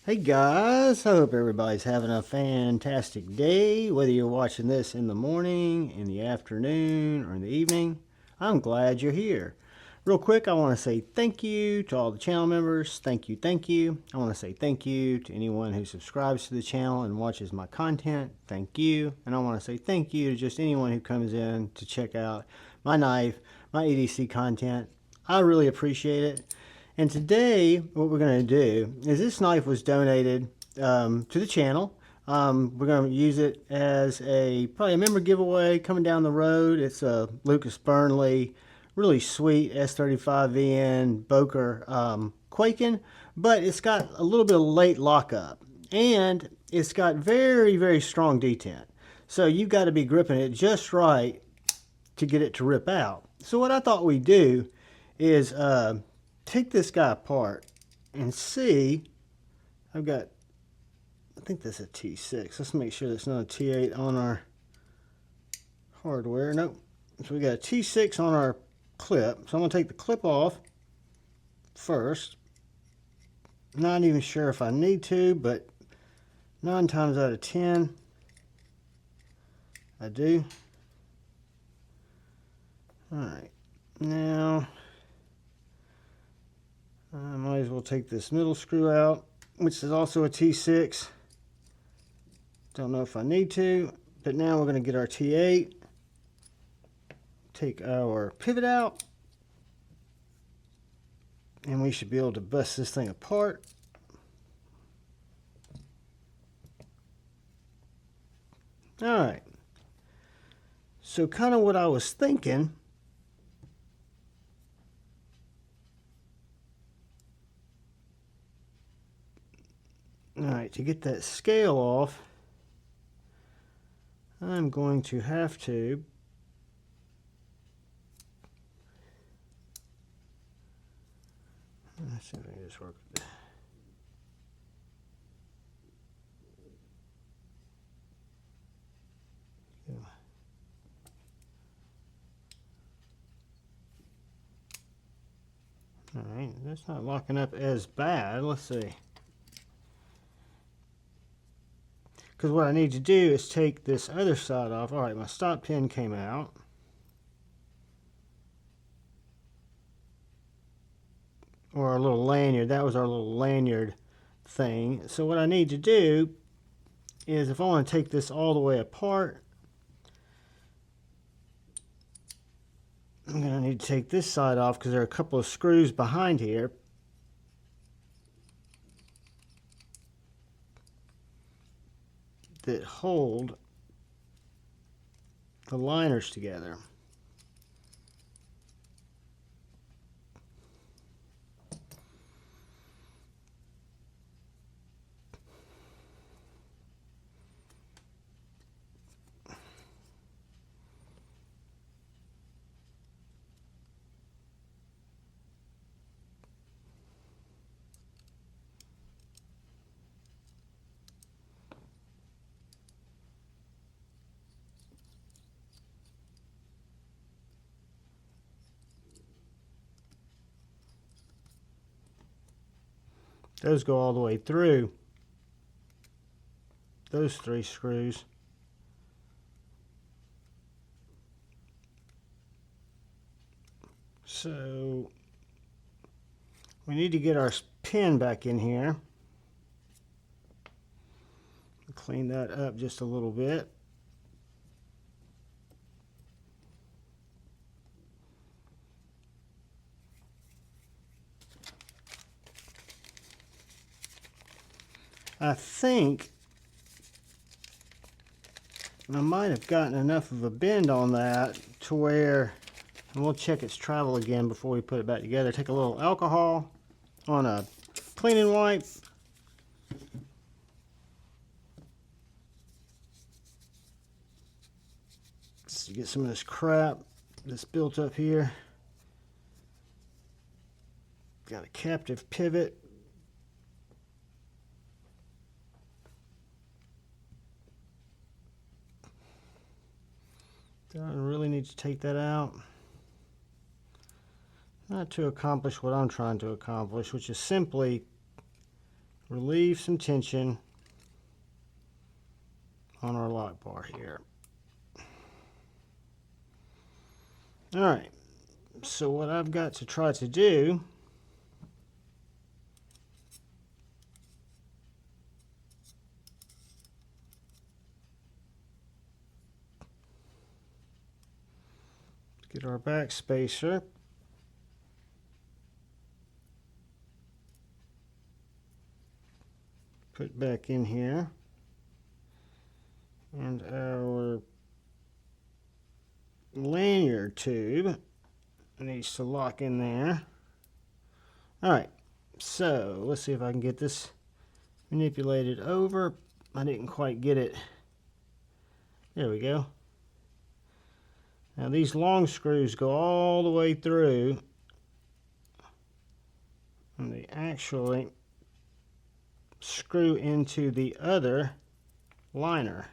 Hey guys, I hope everybody's having a fantastic day, whether you're watching this in the morning, in the afternoon, or in the evening. I'm glad you're here. Real quick, I want to say thank you to all the channel members. Thank you, thank you. I want to say thank you to anyone who subscribes to the channel and watches my content. Thank you. And I want to say thank you to just anyone who comes in to check out my knife, my EDC content. I really appreciate it. And today, what we're going to do is this knife was donated to the channel. We're going to use it as probably a member giveaway coming down the road. It's a Lucas Burnley, really sweet S35VN Boker Kwaiken, but it's got a little bit of late lockup, and it's got very, very strong detent. So you've got to be gripping it just right to get it to rip out. So what I thought we'd do is take this guy apart and see. I think that's a T6. Let's make sure that's not a T8 on our hardware. Nope. So we got a T6 on our clip. So I'm going to take the clip off first. Not even sure if I need to, but 9 times out of 10, I do. Alright. Now, I might as well take this middle screw out, which is also a T6. Don't know if I need to, but now we're going to get our T8. Take our pivot out, and we should be able to bust this thing apart. Alright. So kind of what I was thinking, alright, to get that scale off, I'm going to have to let's see if I can just work with that. Alright, that's not locking up as bad. Let's see. Because what I need to do is take this other side off. Alright, my stop pin came out. Or our little lanyard. That was our little lanyard thing. So what I need to do is, if I want to take this all the way apart, I'm going to need to take this side off because there are a couple of screws behind here. That hold the liners together. Those go all the way through. Those 3 screws. So we need to get our pin back in here. Clean that up just a little bit. I think I might have gotten enough of a bend on that to where, and we'll check its travel again before we put it back together. Take a little alcohol on a cleaning wipe. Just to get some of this crap that's built up here. Got a captive pivot. Don't really need to take that out. Not to accomplish what I'm trying to accomplish, which is simply relieve some tension on our lock bar here. Alright, so what I've got to try to do is get our back spacer, put back in here, and our lanyard tube needs to lock in there. Alright, so let's see if I can get this manipulated over. I didn't quite get it. There we go. Now these long screws go all the way through, and they actually screw into the other liner.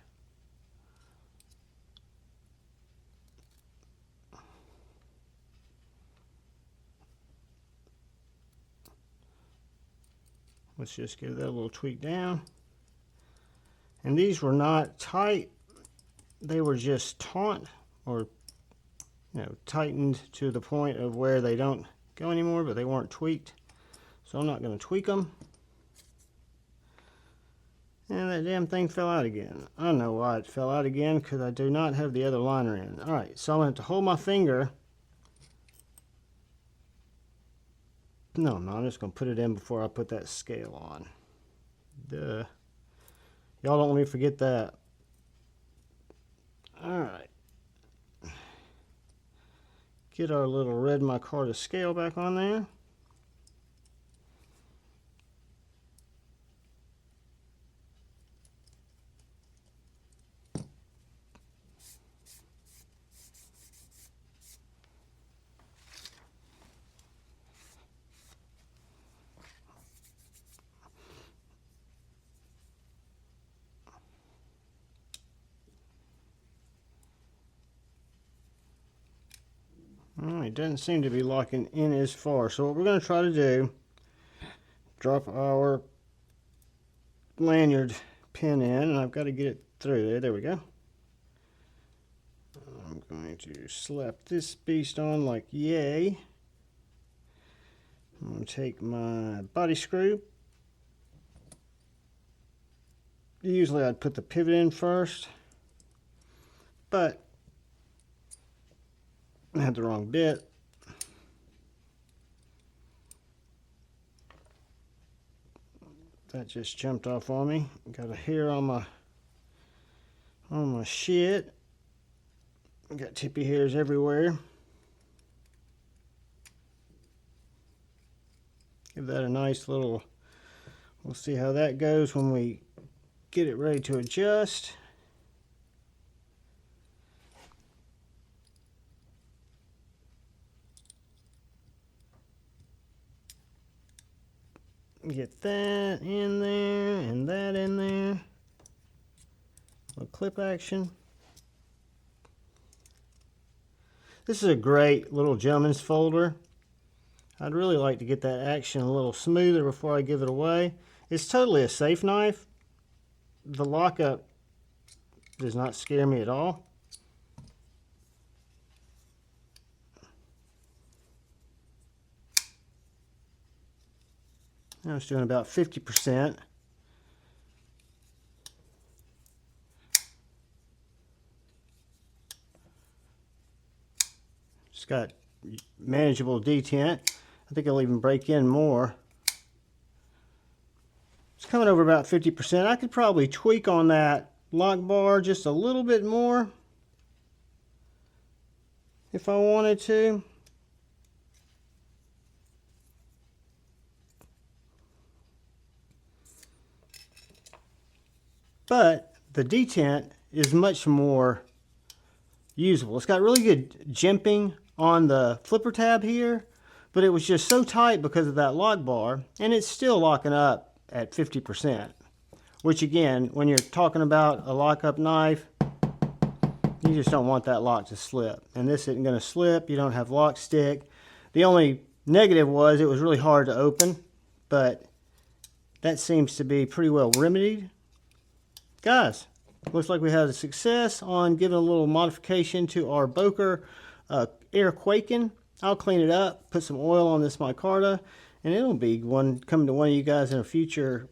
Let's just give that a little tweak down. And these were not tight, they were just taut, or tightened to the point of where they don't go anymore, but they weren't tweaked. So I'm not going to tweak them. And that damn thing fell out again. I don't know why it fell out again, because I do not have the other liner in. Alright, so I'm going to have to hold my finger. No, I'm not. I'm just going to put it in before I put that scale on. Duh. Y'all don't let me forget that. Alright. Get our little red micarta scale back on there. It doesn't seem to be locking in as far. So what we're going to try to do, drop our lanyard pin in, and I've got to get it through there. There we go. I'm going to slap this beast on like yay. I'm going to take my body screw. Usually I'd put the pivot in first, but I had the wrong bit. That just jumped off on me. Got a hair on my shit. Got tippy hairs everywhere. Give that a nice little, we'll see how that goes when we get it ready to adjust. Get that in there and that in there. A little clip action. This is a great little gentleman's folder. I'd really like to get that action a little smoother before I give it away. It's totally a safe knife. The lockup does not scare me at all. I was doing about 50%. It's got manageable detent. I think I'll even break in more. It's coming over about 50%. I could probably tweak on that lock bar just a little bit more if I wanted to. But the detent is much more usable. It's got really good jimping on the flipper tab here, but it was just so tight because of that lock bar, and it's still locking up at 50%, which again, when you're talking about a lockup knife, you just don't want that lock to slip. And this isn't going to slip. You don't have lock stick. The only negative was it was really hard to open, but that seems to be pretty well remedied. Guys, looks like we had a success on giving a little modification to our Boker Kwaiken. I'll clean it up, put some oil on this micarta, and it'll be coming to one of you guys in a future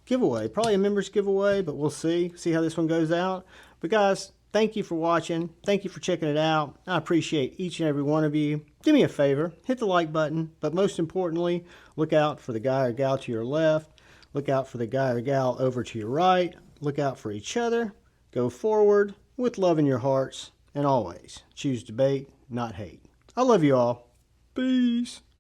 giveaway. Probably a members giveaway, but we'll see how this one goes out. But guys, thank you for watching. Thank you for checking it out. I appreciate each and every one of you. Do me a favor, hit the like button, but most importantly, look out for the guy or gal to your left. Look out for the guy or gal over to your right. Look out for each other. Go forward with love in your hearts, and always choose debate, not hate. I love you all. Peace.